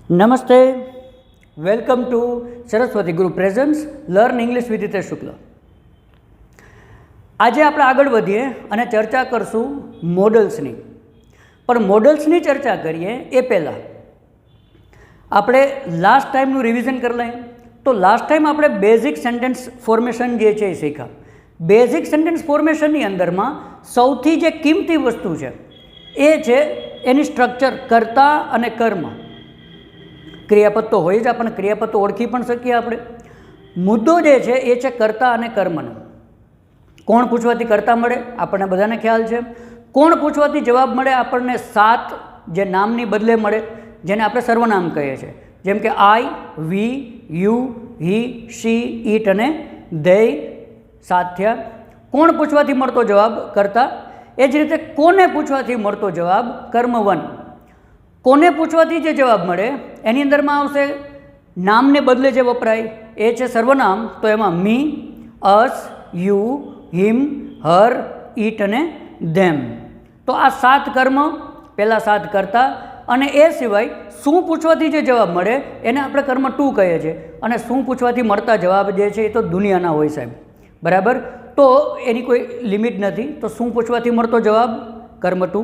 નમસ્તે, welcome to Saraswati Guru presents learn English with Hitesh Shukla. આજે આપણે આગળ વધીએ અને ચર્ચા કરશું મોડલ્સની. પણ મોડલ્સની ચર્ચા કરીએ એ પહેલાં આપણે લાસ્ટ ટાઈમનું રિવિઝન કરી લઈએ. તો લાસ્ટ ટાઈમ આપણે બેઝિક સેન્ટેન્સ ફોર્મેશન જે છે એ શીખ્યા. બેઝિક સેન્ટેન્સ ફોર્મેશનની અંદરમાં સૌથી જે કિંમતી વસ્તુ છે એ છે એની સ્ટ્રક્ચર, કર્તા અને કર્મ. ક્રિયાપદ તો હોય જ, આપણને ક્રિયાપદ તો ઓળખી પણ શકીએ આપણે. મુદ્દો જે છે એ છે કર્તા અને કર્મનો. કોણ પૂછવાથી કર્તા મળે આપણને બધાને ખ્યાલ છે. કોણ પૂછવાથી જવાબ મળે આપણને સાત જે નામની બદલે મળે, જેને આપણે સર્વનામ કહીએ છીએ. જેમ કે આઈ, વી, યુ, હી, શી, ઈટ અને ધેય સાત થયા. કોણ પૂછવાથી મળતો જવાબ કર્તા. એ જ રીતે કોને પૂછવાથી મળતો જવાબ કર્મ વન. કોને પૂછવાથી જે જવાબ મળે એની અંદરમાં આવશે નામને બદલે જે વપરાય એ છે સર્વનામ. તો એમાં મી, અસ, યુ, હિમ, હર, ઈટ અને ધેમ. તો આ સાત કર્મ, પહેલાં સાત કરતા. અને એ સિવાય શું પૂછવાથી જે જવાબ મળે એને આપણે કર્મ ટુ કહીએ છીએ. અને શું પૂછવાથી મળતા જવાબ જે છે એ તો દુનિયાના હોય સાહેબ, બરાબર. તો એની કોઈ લિમિટ નથી. તો શું પૂછવાથી મળતો જવાબ કર્મ ટુ.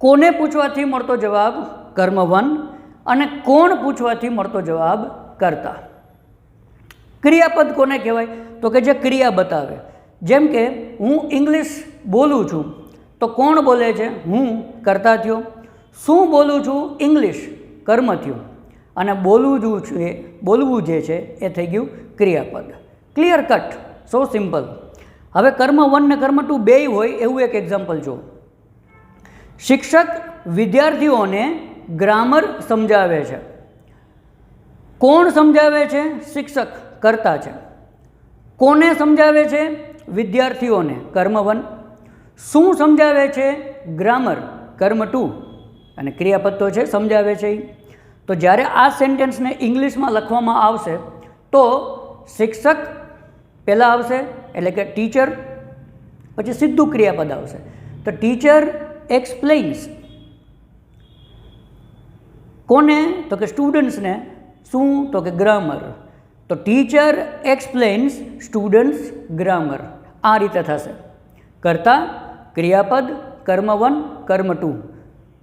કોને પૂછવાથી મળતો જવાબ કર્મ વન. અને કોણ પૂછવાથી મળતો જવાબ કર્તા. ક્રિયાપદ કોને કહેવાય તો કે જે ક્રિયા બતાવે. જેમ કે હું ઇંગ્લિશ બોલું છું તો કોણ બોલે છે? હું, કર્તા થયો. શું બોલું છું? ઇંગ્લિશ, કર્મ થયું. અને બોલવું જે છે એ થઈ ગયું ક્રિયાપદ. ક્લિયર કટ, સો સિમ્પલ. હવે કર્મ વન ને કર્મ ટુ બેય હોય એવું એક એક્ઝામ્પલ જુઓ. શિક્ષક વિદ્યાર્થીઓને ગ્રામર સમજાવે છે. કોણ સમજાવે છે? શિક્ષક, કર્તા છે. કોને સમજાવે છે? વિદ્યાર્થીઓને, કર્મ વન. શું સમજાવે છે? ગ્રામર, કર્મ ટુ. અને ક્રિયાપદ તો છે સમજાવે છે. તો જ્યારે આ સેન્ટેન્સને ઇંગ્લિશમાં લખવામાં આવશે તો શિક્ષક પહેલાં આવશે, એટલે કે ટીચર, પછી સીધું ક્રિયાપદ આવશે. તો ટીચર એક્સપ્લેન્સ. કોને? તો કે સ્ટુડન્ટ્સને. શું? તો કે ગ્રામર. તો ટીચર એક્સપ્લેન્સ સ્ટુડન્ટ્સ ગ્રામર. આ રીતે થશે. કર્તા, ક્રિયાપદ, કર્મ વન, કર્મ ટુ.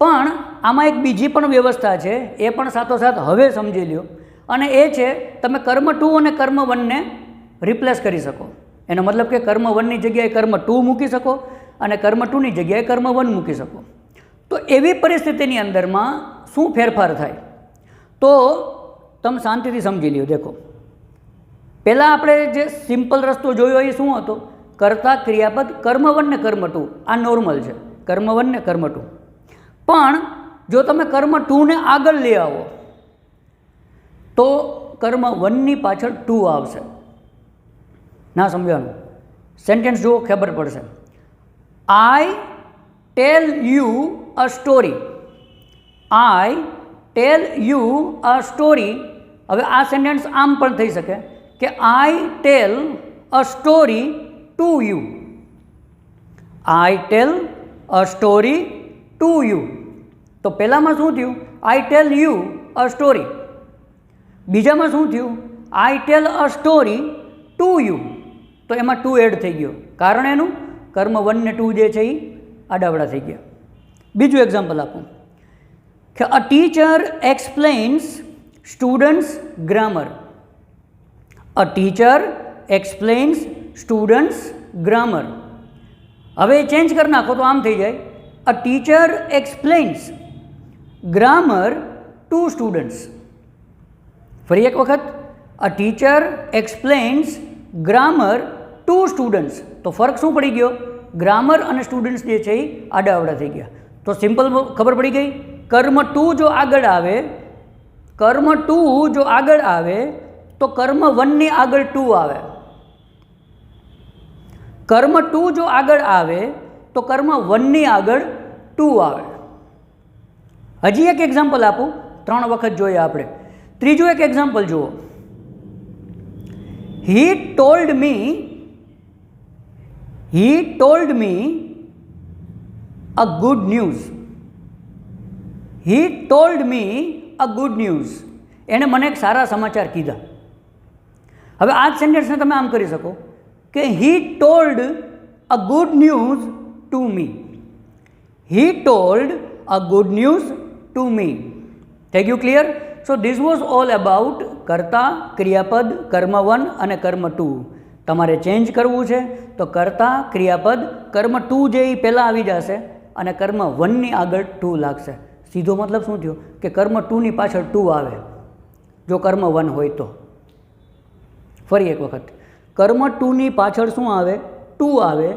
પણ આમાં એક બીજી પણ વ્યવસ્થા છે, એ પણ સાથોસાથ હવે સમજી લ્યો. અને એ છે તમે કર્મ ટુ અને કર્મ વનને રિપ્લેસ કરી શકો. એનો મતલબ કે કર્મ વનની જગ્યાએ કર્મ ટુ મૂકી શકો અને કર્મ ટુની જગ્યાએ કર્મ વન મૂકી શકો. તો એવી પરિસ્થિતિની અંદરમાં શું ફેરફાર થાય તો તમે શાંતિથી સમજી લ્યો. દેખો, પહેલાં આપણે જે સિમ્પલ રસ્તો જોયો એ શું હતો? કર્તા, ક્રિયાપદ, કર્મ વન ને કર્મ ટુ. આ નોર્મલ છે, કર્મ વન ને કર્મ ટુ. પણ જો તમે કર્મ ટુને આગળ લઈ આવો તો કર્મ વનની પાછળ ટુ આવશે. ના સમજવાનું, સેન્ટેન્સ જુઓ, ખબર પડશે. I tell you a story. I tell you a story. હવે આ સેન્ટેન્સ આમ પણ થઈ શકે કે I tell a story to you. I tell a story to you. તો પહેલાંમાં શું થયું? I tell you a story. બીજામાં શું થયું? I tell a story to you. તો એમાં ટુ એડ થઈ ગયો. કારણ એનું કર્મ વન ને ટુ જે છે એ આડાવડા થઈ ગયા. બીજું એક્ઝામ્પલ આપું કે a teacher explains students grammar. A teacher explains students grammar. હવે ચેન્જ કરી નાખો તો આમ થઈ જાય a teacher explains grammar to students. ફરી એક વખત, a teacher explains grammar to students. તો ફરક શું પડી ગયો? ગ્રામર અને સ્ટુડન્ટ્સ જે છે એ આડાઅવડા થઈ ગયા. તો સિમ્પલ ખબર પડી ગઈ. કર્મ ટુ જો આગળ આવે, કર્મ ટુ જો આગળ આવે તો કર્મ વનની આગળ ટુ આવે. કર્મ ટુ જો આગળ આવે તો કર્મ વનની આગળ ટુ આવે. હજી એક એક્ઝામ્પલ આપું, 3 વખત જોઈએ આપણે. ત્રીજું એક એક્ઝામ્પલ જુઓ. He told me a good news. He told me a good news. એણે મને એક સારા સમાચાર કીધા. હવે આ જ સેન્ટેન્સને તમે આમ કરી શકો કે હી told a good news to me. He told a good news to me. થઈ ગયું clear? So this was all about કર્તા, ક્રિયાપદ, કર્મ 1 અને કર્મ 2. તમારે ચેન્જ કરવું છે તો કર્તા, ક્રિયાપદ, કર્મ 2 જે એ પહેલાં આવી જશે અને કર્મ 1ની આગળ 2 લાગશે. સીધો મતલબ શું થયો કે કર્મ 2ની પાછળ 2 આવે જો કર્મ 1 હોય તો. ફરી એક વખત, કર્મ 2ની પાછળ શું આવે? 2 આવે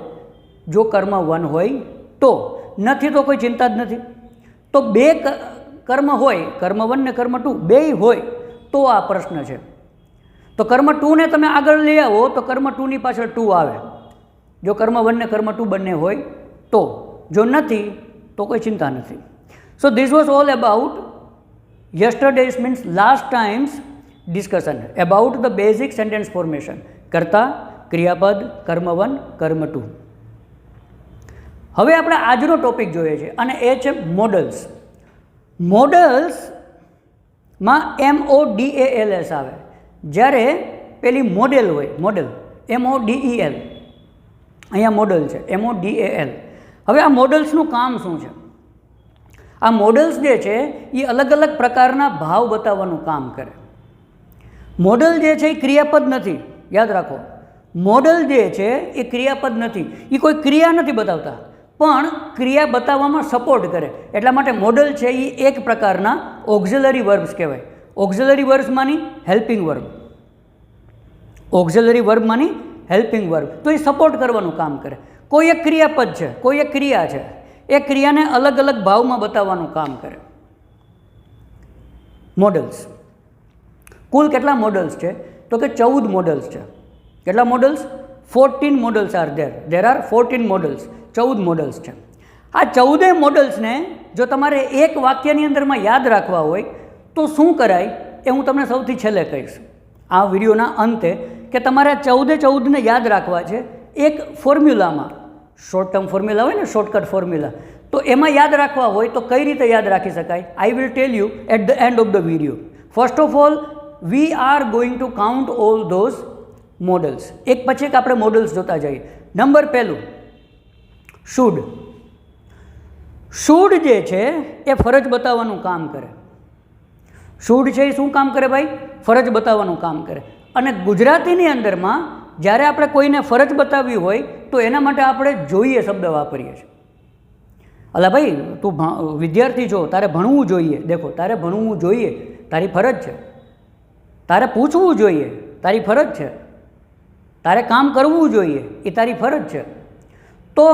જો કર્મ 1 હોય તો. નથી તો કોઈ ચિંતા જ નથી. તો બે કર્મ હોય, કર્મ 1 ને કર્મ 2 બેય હોય તો આ પ્રશ્ન છે. તો કર્મ 2ને તમે આગળ લઈ આવો તો કર્મ 2ની પાછળ 2 આવે જો કર્મ 1 ને કર્મ 2 બંને હોય તો. જો નથી તો કોઈ ચિંતા નથી. So this was all about yesterday's means last times discussion about the basic sentence formation. કર્તા, ક્રિયાપદ, કર્મ 1, કર્મ 2. હવે આપણે આજનો ટોપિક જોઈએ છે અને એ છે મોડલ્સ. મોડલ્સમાં MODALS આવે. જ્યારે પેલી મોડેલ હોય, મોડેલ MODEL, અહીંયા મોડલ છે MODAL. હવે આ મોડલ્સનું કામ શું છે? આ મોડલ્સ જે છે એ અલગ અલગ પ્રકારના ભાવ બતાવવાનું કામ કરે. મોડલ જે છે એ ક્રિયાપદ નથી, યાદ રાખો. મોડલ જે છે એ ક્રિયાપદ નથી, એ કોઈ ક્રિયા નથી બતાવતા પણ ક્રિયા બતાવવામાં સપોર્ટ કરે. એટલા માટે મોડલ છે એ એક પ્રકારના ઓક્ઝિલરી વર્બ્સ કહેવાય. ઓક્ઝિલરી વર્બ્સમાંની હેલ્પિંગ વર્બ, ઓક્ઝિલરી વર્બમાંની હેલ્પિંગ વર્બ. તો એ સપોર્ટ કરવાનું કામ કરે. કોઈ એક ક્રિયાપદ છે, કોઈ એક ક્રિયા છે, એ ક્રિયાને અલગ અલગ ભાવમાં બતાવવાનું કામ કરે. મોડલ્સ. કુલ કેટલા મોડલ્સ છે? તો કે 14 મોડલ્સ છે. કેટલા models? 14 models are there. There are 14 models. 14 models છે. આ 14 મોડલ્સને જો તમારે એક વાક્યની અંદરમાં યાદ રાખવા હોય તો શું કરાય એ હું તમને સૌથી છેલ્લે કહીશ આ વિડીયોના અંતે, કે તમારે 14ને યાદ રાખવા છે એક ફોર્મ્યુલામાં. શોર્ટ ટર્મ ફોર્મ્યુલા હોય ને, શોર્ટકટ ફોર્મ્યુલા, તો એમાં યાદ રાખવા હોય તો કઈ રીતે યાદ રાખી શકાય? I will tell you at the end of the video. First of all we are going to count all those models. એક પછી એક આપણે મોડલ્સ જોતા જઈએ. નંબર પહેલું, શુડ. શુડ જે છે એ ફરજ બતાવવાનું કામ કરે. શુડ છે એ શું કામ કરે ભાઈ? ફરજ બતાવવાનું કામ કરે. અને ગુજરાતીની અંદરમાં જ્યારે આપણે કોઈને ફરજ બતાવવી હોય તો એના માટે આપણે જોઈએ શબ્દ વાપરીએ છીએ. અલા ભાઈ તું વિદ્યાર્થી છો, તારે ભણવું જોઈએ. દેખો, તારે ભણવું જોઈએ, તારી ફરજ છે. તારે પૂછવું જોઈએ, તારી ફરજ છે. તારે કામ કરવું જોઈએ, એ તારી ફરજ છે. તો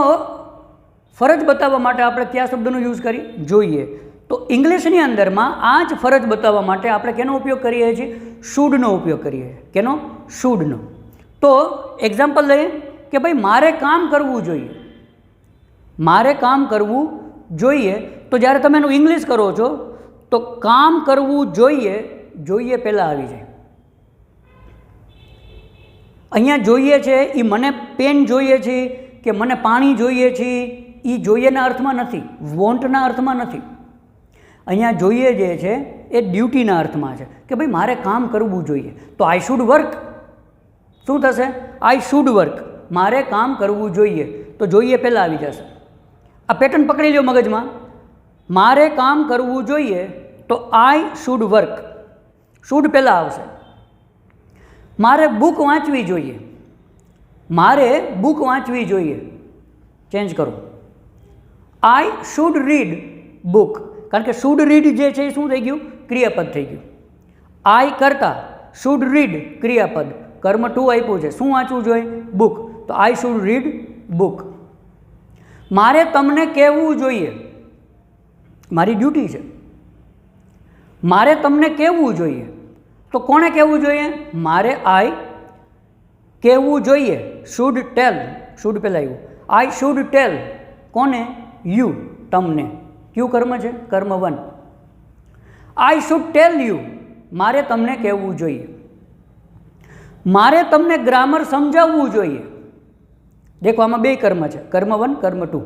ફરજ બતાવવા માટે આપણે કયા શબ્દનો યુઝ કરીએ? જોઈએ. તો ઇંગ્લિશની અંદરમાં આ જ ફરજ બતાવવા માટે આપણે કેનો ઉપયોગ કરીએ છીએ? શુડનો ઉપયોગ કરીએ. કેનો? શુડનો. તો એક્ઝામ્પલ લઈએ કે ભાઈ મારે કામ કરવું જોઈએ. મારે કામ કરવું જોઈએ. તો જ્યારે તમે એનું ઇંગ્લિશ કરો છો તો કામ કરવું જોઈએ, જોઈએ પહેલાં આવી જાય. અહીંયા જોઈએ છે એ મને પેન જોઈએ છે કે મને પાણી જોઈએ છે, એ જોઈએના અર્થમાં નથી, વોન્ટના અર્થમાં નથી. અહીંયા જોઈએ જે છે એ ડ્યુટીના અર્થમાં છે કે ભાઈ મારે કામ કરવું જોઈએ. તો આઈ શુડ વર્ક. શું થશે? I should work. મારે કામ કરવું જોઈએ. તો જોઈએ પહેલાં આવી જશે. આ પેટર્ન પકડી લો મગજમાં. મારે કામ કરવું જોઈએ તો આઈ શુડ વર્ક. શુડ પહેલાં આવશે. મારે બુક વાંચવી જોઈએ. મારે બુક વાંચવી જોઈએ. ચેન્જ કરો. I should read book. કારણ કે શુડ રીડ જે છે એ શું થઈ ગયું? ક્રિયાપદ થઈ ગયું. આઈ કરતા શુડ રીડ ક્રિયાપદ, કર્મ 2 આપ્યું છે. શું વાંચવું જોઈએ? બુક. તો આઈ શુડ રીડ બુક. મારે તમને કહેવું જોઈએ. મારી ડ્યુટી છે. મારે તમને કહેવું જોઈએ. તો કોણે કહેવું જોઈએ? મારે આઈ કહેવું જોઈએ. Should tail. શુડ પહેલાં આવ્યું. આઈ શુડ ટેલ. કોને? યુ. તમને. કયું કર્મ છે? કર્મ 1. I should tell you. મારે તમને કહેવું જોઈએ. મારે તમને ગ્રામર સમજાવવું જોઈએ. દેખો આમાં બે કર્મ છે, કર્મ 1, કર્મ 2.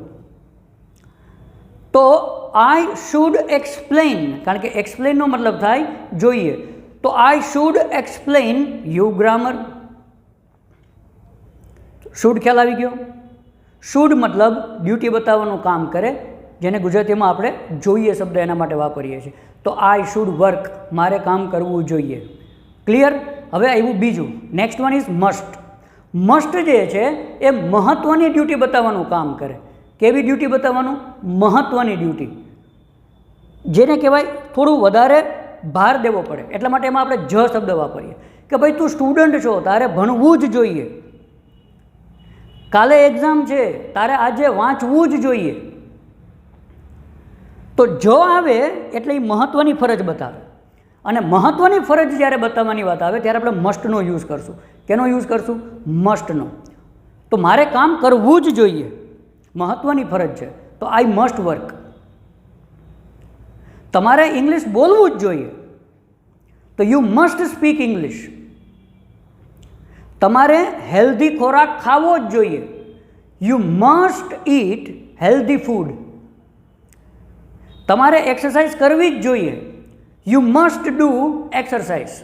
તો આઈ શુડ એક્સપ્લેન, કારણ કે એક્સપ્લેનનો મતલબ થાય જોઈએ, તો I should explain you grammar. Should ખ્યાલ આવી ગયો? શુડ મતલબ ડ્યુટી બતાવવાનું કામ કરે, જેને ગુજરાતીમાં આપણે જોઈએ શબ્દ એના માટે વાપરીએ છીએ. તો આઈ શુડ વર્ક, મારે કામ કરવું જોઈએ. ક્લિયર? હવે આવ્યું બીજું. Next one is must. Must જે છે એ મહત્ત્વની ડ્યુટી બતાવવાનું કામ કરે. કેવી ડ્યુટી બતાવવાનું? મહત્ત્વની ડ્યુટી, જેને કહેવાય થોડું વધારે ભાર દેવો પડે. એટલા માટે એમાં આપણે જ શબ્દ વાપરીએ કે ભાઈ તું સ્ટુડન્ટ છો, તારે ભણવું જ જોઈએ. કાલે એક્ઝામ છે, તારે આજે વાંચવું જ જોઈએ. તો જો આવે એટલે એ મહત્ત્વની ફરજ બતાવે. અને મહત્ત્વની ફરજ જ્યારે બતાવવાની વાત આવે ત્યારે આપણે મસ્ટનો યુઝ કરશું. કેનો યુઝ કરશું? મસ્ટનો. તો મારે કામ કરવું જ જોઈએ, મહત્ત્વની ફરજ છે, તો આઈ મસ્ટ વર્ક. તમારે ઇંગ્લિશ બોલવું જ જોઈએ, તો યુ મસ્ટ સ્પીક ઇંગ્લિશ. તમારે હેલ્ધી ખોરાક ખાવો જ જોઈએ, you must eat healthy food. તમારે એક્સરસાઇઝ કરવી જ જોઈએ, યુ મસ્ટ ડુ એક્સરસાઇઝ.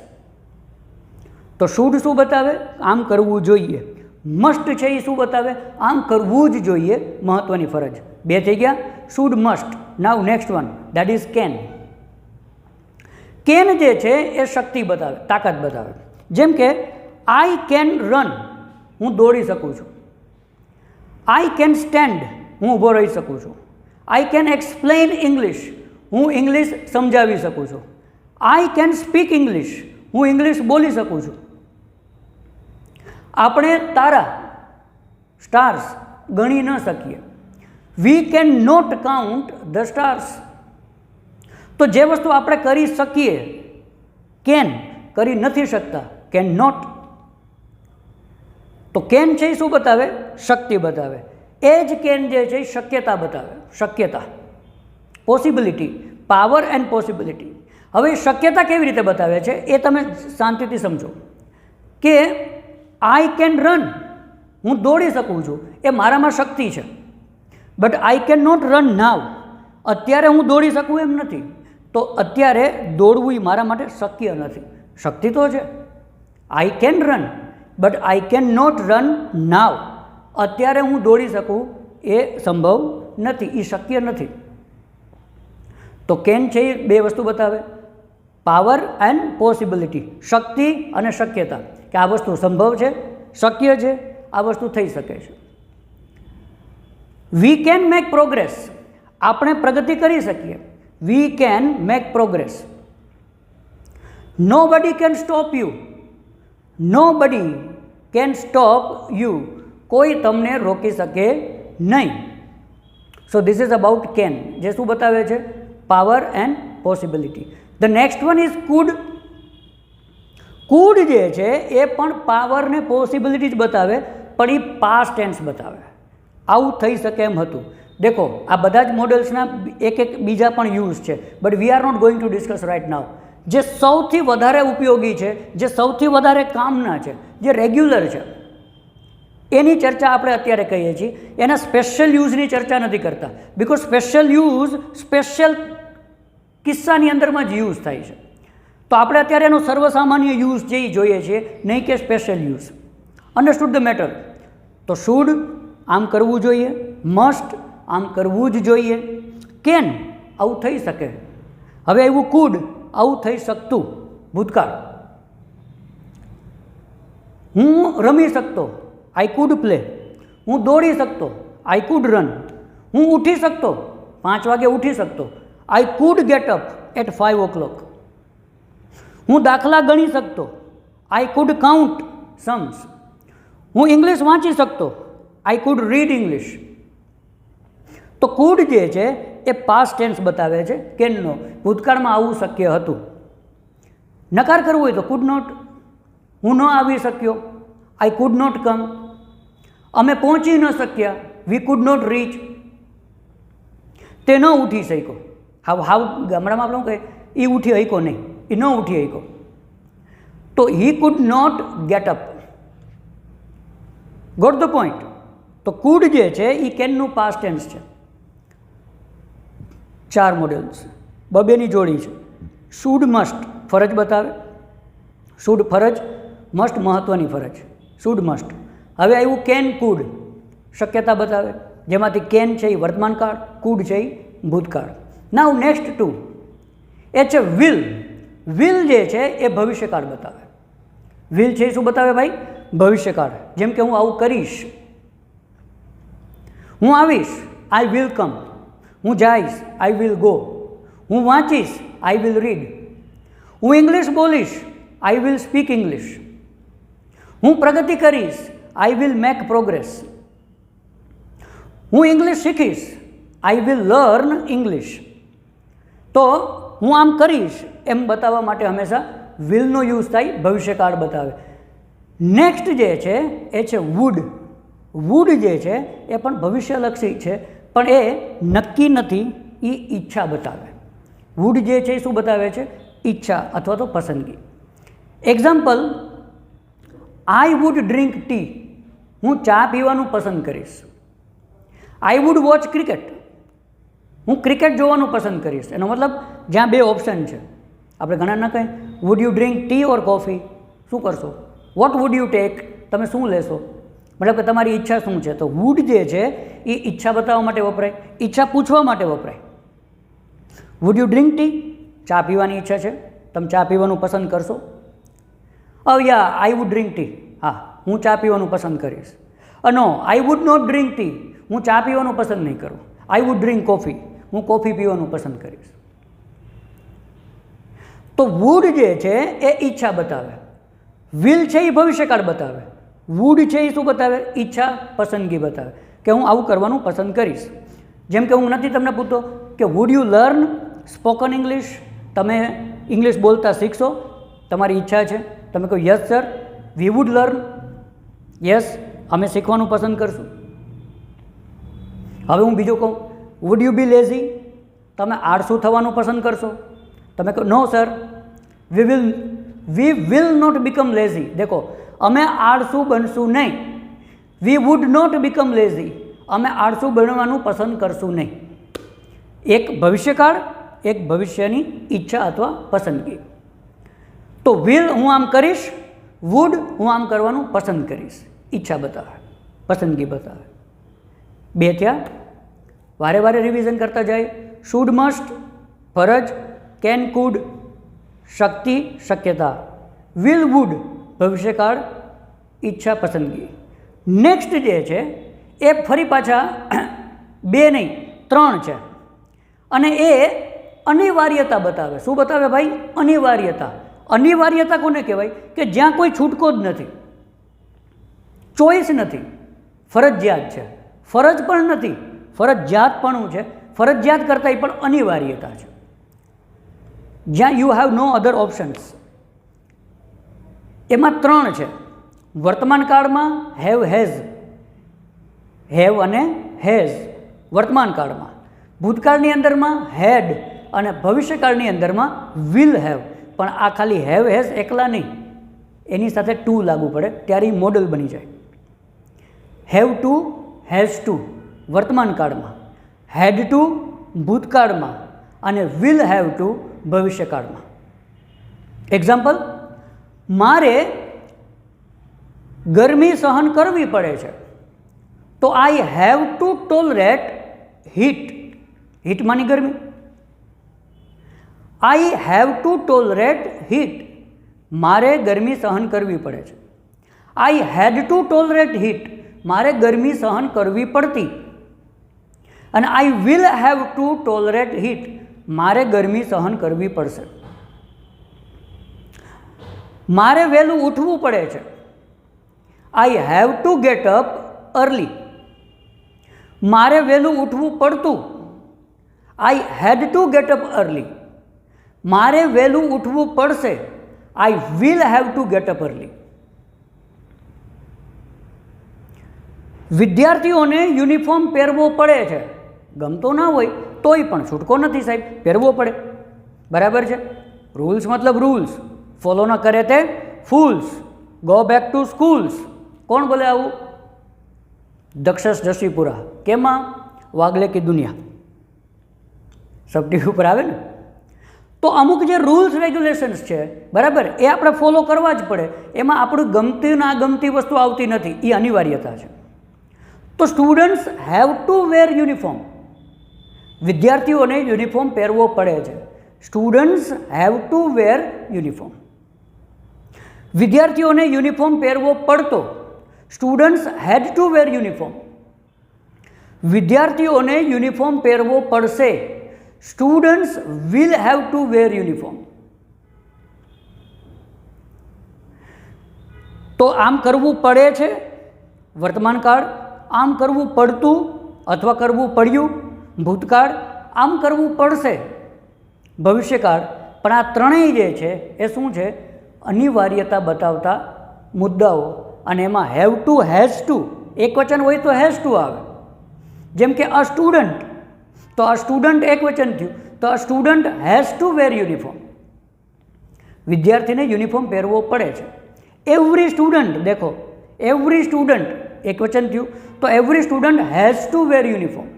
તો શુડ શું બતાવે? આમ કરવું જોઈએ. મસ્ટ છે એ શું બતાવે? આમ કરવું જ જોઈએ, મહત્ત્વની ફરજ. બે થઈ ગયા, should, must. Now next one, that is can. Can જે છે એ શક્તિ બતાવે, તાકાત બતાવે. જેમ કે આઈ કેન રન, હું દોડી શકું છું. આઈ કેન સ્ટેન્ડ, હું ઊભો રહી શકું છું. આઈ કેન એક્સપ્લેન ઇંગ્લિશ, હું ઇંગ્લિશ સમજાવી શકું છું. આઈ કેન સ્પીક ઇંગ્લિશ, હું ઇંગ્લિશ બોલી શકું છું. આપણે તારા, સ્ટાર્સ, ગણી ન શકીએ. We can not count the stars. તો જે વસ્તુ આપણે કરી શકીએ, કેન, કરી નથી શકતા, કેન નોટ. તો કેન છે એ શું બતાવે? શક્તિ બતાવે. એ જ કેન જે છે એ શક્યતા બતાવે, શક્યતા, પોસિબિલિટી, પાવર એન્ડ પોસિબિલિટી. હવે શક્યતા કેવી રીતે બતાવે છે એ તમે શાંતિથી સમજો. કે આઈ કેન રન, હું દોડી શકું છું, એ મારામાં શક્તિ છે. But I can not run now, અત્યારે હું દોડી શકું એમ નથી. તો અત્યારે દોડવું એ મારા માટે શક્ય નથી. શક્તિ તો છે, I can run, but I can not run now. અત્યારે હું દોડી શકું એ સંભવ નથી, એ શક્ય નથી. તો કેન છે એ બે વસ્તુ બતાવે, પાવર એન્ડ પોસિબિલિટી, શક્તિ અને શક્યતા, કે આ વસ્તુ સંભવ છે, શક્ય છે, આ વસ્તુ થઈ શકે છે. વી કેન મેક પ્રોગ્રેસ, આપણે પ્રગતિ કરી શકીએ. We can make progress. Nobody can stop you, નો બડી કેન સ્ટોપ યુ, કોઈ તમને રોકી શકે નહીં. So this is about can, જે શું બતાવે છે? Power and possibility. The next one is food. Food જે છે એ પણ પાવર ને પોસિબિલિટી જ બતાવે, પણ એ પાસ્ટ ટેન્સ બતાવે. આવું થઈ શકે એમ હતું. દેખો, આ બધા જ મોડલ્સના એક બીજા પણ યુઝ છે, but we are not going to discuss right now. જે સૌથી વધારે ઉપયોગી છે, જે સૌથી વધારે કામના છે, જે રેગ્યુલર છે, એની ચર્ચા આપણે અત્યારે કહીએ છીએ. એના સ્પેશિયલ યુઝની ચર્ચા નથી કરતા, બિકોઝ સ્પેશિયલ યુઝ સ્પેશિયલ કિસ્સાની અંદરમાં જ યુઝ થાય છે. તો આપણે અત્યારે એનો સર્વસામાન્ય યુઝ જે જોઈએ છીએ, નહીં કે special use. Understood the matter? તો શુડ, આમ કરવું જોઈએ. મસ્ટ, આમ કરવું જ જોઈએ. કેન, આવું થઈ શકે. હવે એવું કુડ, આવું થઈ શકતું, ભૂતકાળ. હું રમી શકતો, આઈ કુડ પ્લે. હું દોડી શકતો, આઈ કુડ રન. હું ઉઠી શકતો, 5 વાગે ઉઠી શકતો, I could get up at 5 o'clock. હું દાખલા ગણી શકતો, આઈ કુડ કાઉન્ટ સમ્સ. હું ઇંગ્લિશ વાંચી શકતો, આઈ કુડ રીડ ઇંગ્લિશ. તો કુડ જે છે એ પાસ્ટ ટેન્સ બતાવે છે, કેનનો. ભૂતકાળમાં આવું શક્ય હતું. નકાર કરવું હોય તો કુડ નોટ. હું ન આવી શક્યો, આઈ કુડ નોટ કમ. અમે પહોંચી ન શક્યા, વી કુડ નોટ રીચ. તે ન ઉઠી શક્યો. હાવ ગામડામાં આપણે કહે એ ઉઠી શક્યો નહીં, એ ન ઉઠી શક્યો. તો he could not get up. Got the point? તો કુડ જે છે એ કેનનું પાસ્ટ ટેન્સ છે. 4 મોડલ્સ, બબેની જોડી છે. શુડ મસ્ટ ફરજ બતાવે, શુડ ફરજ, મસ્ટ મહત્ત્વની ફરજ, શુડ મસ્ટ. હવે આવ્યું કેન કુડ, શક્યતા બતાવે, જેમાંથી કેન છે એ વર્તમાન કાળ, કુડ છે એ ભૂતકાળ. નાઉ નેક્સ્ટ 2 એ છે વિલ. વિલ જે છે એ ભવિષ્યકાળ બતાવે. વિલ છે એ શું બતાવે ભાઈ? ભવિષ્યકાળ. જેમ કે હું આવું કરીશ, હું આવીશ, આઈ વિલ કમ. હું જઈશ, આઈ વિલ ગો. હું વાંચીશ, આઈ વિલ રીડ. હું ઇંગ્લિશ બોલીશ, આઈ વિલ સ્પીક ઇંગ્લિશ. હું પ્રગતિ કરીશ, આઈ વિલ મેક પ્રોગ્રેસ. હું ઇંગ્લિશ શીખીશ, આઈ વિલ લર્ન ઇંગ્લિશ. તો હું આમ કરીશ એમ બતાવવા માટે હંમેશા વિલનો યુઝ થાય, ભવિષ્યકાળ બતાવે. નેક્સ્ટ જે છે એ છે વુડ. વુડ જે છે એ પણ ભવિષ્યલક્ષી છે, પણ એ નક્કી નથી, એ ઈચ્છા બતાવે. વુડ જે છે એ શું બતાવે છે? ઈચ્છા અથવા તો પસંદગી. Example, I would drink tea. હું ચા પીવાનું પસંદ કરીશ. I would watch cricket. હું ક્રિકેટ જોવાનું પસંદ કરીશ. એનો મતલબ જ્યાં 2 ઓપ્શન છે, આપણે ઘણા ના કહીએ would you drink tea or coffee, શું કરશો? વોટ વુડ યુ ટેક, તમે શું લેશો? મતલબ કે તમારી ઈચ્છા શું છે. તો વુડ જે છે એ ઈચ્છા બતાવવા માટે વપરાય, ઈચ્છા પૂછવા માટે વપરાય. વુડ યુ ડ્રિંક ટી, ચા પીવાની ઈચ્છા છે, તમે ચા પીવાનું પસંદ કરશો? Yeah I would drink tea, હા હું ચા પીવાનું પસંદ કરીશ. No, I would not drink tea, હું ચા પીવાનું પસંદ નહીં કરું. આઈ વુડ ડ્રિંક કોફી, હું કોફી પીવાનું પસંદ કરીશ. તો વુડ જે છે એ ઈચ્છા બતાવે, વિલ છે એ ભવિષ્યકાળ બતાવે, વુડ છે એ શું બતાવે? ઈચ્છા, પસંદગી બતાવે કે હું આવું કરવાનું પસંદ કરીશ. જેમ કે હું નથી તમને પૂછતો કે would you learn spoken English, તમે ઇંગ્લિશ બોલતા શીખશો, તમારી ઈચ્છા છે, તમે કહો yes sir we wood learn, yes અમે શીખવાનું પસંદ કરશું. હવે હું બીજું કહું, વુડ યુ બી લેઝી, તમે આળસુ થવાનું પસંદ કરશો, તમે કહો no sir we will not become lazy. દેખો, અમે આળસુ બનશું નહીં. We would not become lazy, અમે આળસુ બનવાનું પસંદ કરશું નહીં. એક ભવિષ્યકાળ, એક ભવિષ્યની ઈચ્છા અથવા પસંદગી. તો વિલ હું આમ કરીશ, વુડ હું આમ કરવાનું પસંદ કરીશ. ઈચ્છા બતાવે, પસંદગી બતાવે. 2 થયા. વારે વારે રિવિઝન કરતા જાય. શુડ મસ્ટ ફરજ, કેન કુડ શક્તિ શક્યતા, વિલ વુડ ભવિષ્યકાળ, ઈચ્છા પસંદગી. નેક્સ્ટ જે છે એ ફરી પાછા 2 નહીં 3 છે, અને એ અનિવાર્યતા બતાવે. શું બતાવે ભાઈ? અનિવાર્યતા. અનિવાર્યતા કોને કહેવાય? કે જ્યાં કોઈ છૂટકો જ નથી, ચોઈસ નથી, ફરજિયાત છે. ફરજ પણ નથી, ફરજિયાતપણું છે. ફરજિયાત કરતાં એ પણ અનિવાર્યતા છે, જ્યાં you have no other options. એમાં 3 છે. વર્તમાન કાળમાં હેવ હેઝ, હેવ અને હેઝ વર્તમાન કાળમાં. ભૂતકાળની અંદરમાં હેડ અને ભવિષ્યકાળની અંદરમાં વિલ હેવ. પણ આ ખાલી હેવ હેઝ એકલા નહીં, એની સાથે ટુ લાગુ પડે ત્યારે એ મોડલ બની જાય. હેવ ટુ, હેઝ ટુ વર્તમાન કાળમાં, હેડ ટુ ભૂતકાળમાં અને વિલ હેવ ટુ ભવિષ્યકાળમાં. એક્ઝામ્પલ, મારે ગરમી સહન કરવી પડે છે, તો I have to tolerate heat. હીટમાંની ગરમી. I have to tolerate heat, મારે ગરમી સહન કરવી પડે છે. I had to tolerate heat, મારે ગરમી સહન કરવી પડતી. અને I will have to tolerate heat, મારે ગરમી સહન કરવી પડશે. મારે વહેલું ઉઠવું પડે છે. આઈ have two get up early, મારે વહેલું ઉઠવું પડતું. આઈ had two get up early, મારે વહેલું ઉઠવું પડશે. આઈ will have two get up early. વિદ્યાર્થીઓને યુનિફોર્મ પહેરવો પડે છે, ગમતો ના હોય તોય પણ છૂટકો નથી સાહેબ, પહેરવો પડે. બરાબર છે. રૂલ્સ મતલબ રૂલ્સ, ફોલો ન કરે તે fools. Go back to schools. કોણ બોલે આવું? દક્ષસ જશીપુરા. કેમાં? વાગલે કી દુનિયા. સબટી ઉપર આવે ને. તો અમુક જે રૂલ્સ રેગ્યુલેશન્સ છે બરાબર, એ આપણે ફોલો કરવા જ પડે. એમાં આપણું ગમતી ના ગમતી વસ્તુ આવતી નથી, એ અનિવાર્યતા છે. તો students have to wear uniform, વિદ્યાર્થીઓને યુનિફોર્મ પહેરવો પડે છે. Students have to wear uniform. વિદ્યાર્થીઓને યુનિફોર્મ પહેરવો પડતો, students had to wear uniform. વિદ્યાર્થીઓને યુનિફોર્મ પહેરવો પડશે, students will have to wear uniform. તો આમ કરવું પડે છે વર્તમાન કાળ, આમ કરવું પડતું અથવા કરવું પડ્યું ભૂતકાળ, આમ કરવું પડશે ભવિષ્યકાળ. પણ આ ત્રણેય જે છે એ શું છે? અનિવાર્યતા બતાવતા મુદ્દાઓ. અને એમાં હેવ ટુ, હેઝ ટુ, એક વચન હોય તો હેઝ ટુ આવે. જેમ કે અ સ્ટુડન્ટ, તો આ સ્ટુડન્ટ એક વચન થયું, તો આ student has to wear uniform. વિદ્યાર્થીને યુનિફોર્મ પહેરવો પડે છે. એવરી સ્ટુડન્ટ, દેખો એવરી સ્ટુડન્ટ એક વચન થયું, તો every student has to wear uniform.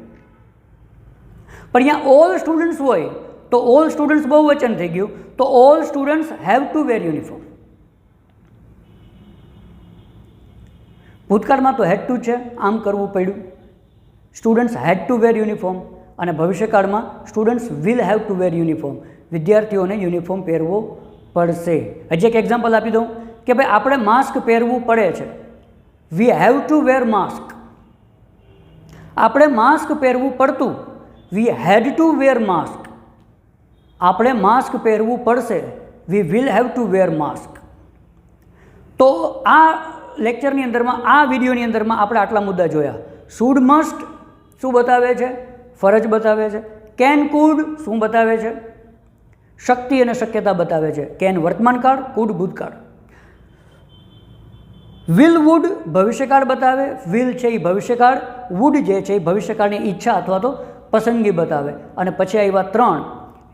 પણ અહીંયા ઓલ સ્ટુડન્ટ્સ હોય તો ઓલ સ્ટુડન્ટ્સ બહુ વચન થઈ ગયું, તો all students have to wear uniform. ભૂતકાળમાં તો હેડ ટુ છે, આમ કરવું પડ્યું, students had to wear uniform. અને ભવિષ્યકાળમાં students will have to wear uniform, વિદ્યાર્થીઓને યુનિફોર્મ પહેરવો પડશે. હજી એક એક્ઝામ્પલ આપી દઉં કે ભાઈ આપણે માસ્ક પહેરવું પડે છે, we have to wear mask. આપણે માસ્ક પહેરવું પડતું, we had to wear mask. આપણે માસ્ક પહેરવું પડશે, we will have to wear mask. તો આ લેક્ચરની અંદરમાં, આ વિડીયોની અંદરમાં આપણે આટલા મુદ્દા જોયા. શુડ મસ્ટ શું બતાવે છે? ફરજ બતાવે છે. કેન કુડ શું બતાવે છે? શક્તિ અને શક્યતા બતાવે છે. કેન વર્તમાનકાળ, કુડ ભૂતકાળ. વિલ વુડ ભવિષ્યકાળ બતાવે, વિલ છે એ ભવિષ્યકાળ, વુડ જે છે એ ભવિષ્યકાળની ઈચ્છા અથવા તો પસંદગી બતાવે. અને પછી આવ્યા ત્રણ,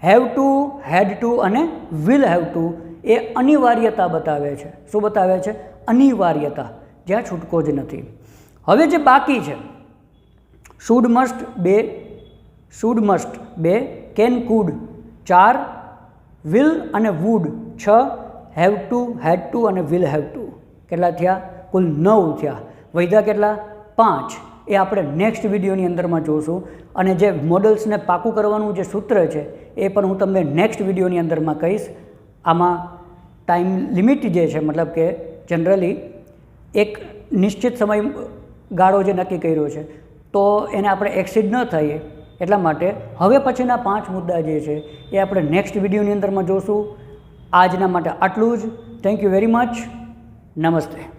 હેવ ટુ, હેડ ટુ અને વિલ હેવ ટુ. એ અનિવાર્યતા બતાવે છે. શું બતાવે છે? અનિવાર્યતા, જ્યાં છૂટકો જ નથી. હવે જે બાકી છે, should must 2, should must 2, can could 4, will અને would 6, have to, had to અને વિલ હેવ ટુ. કેટલા થયા? કુલ 9 થયા. વૈધા કેટલા? 5. એ આપણે નેક્સ્ટ વિડીયોની અંદરમાં જોઈશું. અને જે મોડલ્સને પાકું કરવાનું જે સૂત્ર છે એ પણ હું તમને નેક્સ્ટ વિડીયોની અંદરમાં કહીશ. આમાં ટાઈમ લિમિટ જે છે, મતલબ કે જનરલી એક નિશ્ચિત સમય ગાળો જે નક્કી કર્યો છે તો એને આપણે એક્સિડ ન થઈએ એટલા માટે હવે પછીના 5 મુદ્દા જે છે એ આપણે નેક્સ્ટ વિડીયોની અંદરમાં જોઈશું. આજના માટે આટલું જ. Thank you very much. નમસ્તે.